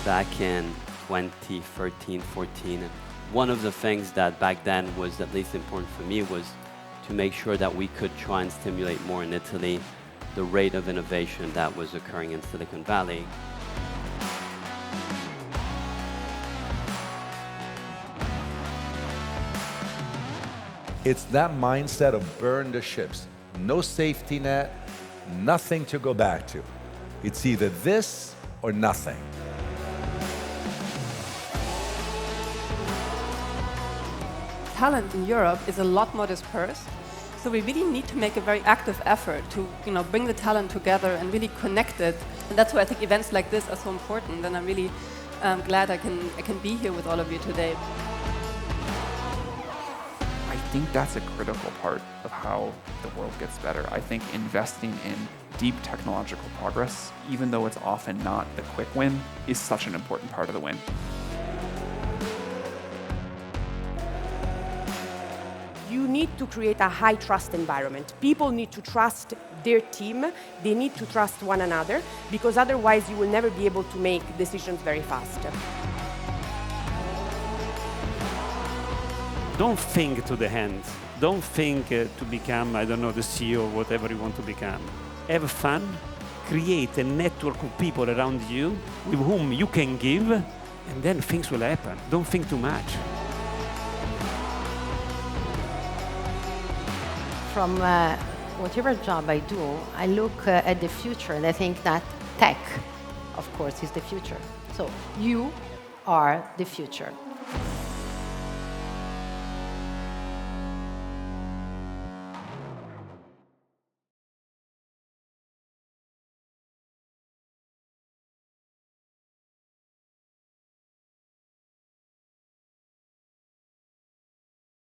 back in 2013, 14. And one of the things that back then was at least important for me was to make sure that we could try and stimulate more in Italy the rate of innovation that was occurring in Silicon Valley. It's that mindset of burn the ships. No safety net, nothing to go back to. It's either this or nothing. Talent in Europe is a lot more dispersed, so we really need to make a very active effort to bring the talent together and really connect it. And that's why I think events like this are so important, and I'm really glad I can be here with all of you today. I think that's a critical part of how the world gets better. I think investing in deep technological progress, even though it's often not the quick win, is such an important part of the win. You need to create a high trust environment. People need to trust their team. They need to trust one another, because otherwise you will never be able to make decisions very fast. Don't think to the end. Don't think to become, I don't know, the CEO or whatever you want to become. Have fun, create a network of people around you with whom you can give, and then things will happen. Don't think too much. From whatever job I do, I look at the future, and I think that tech, of course, is the future. So you are the future.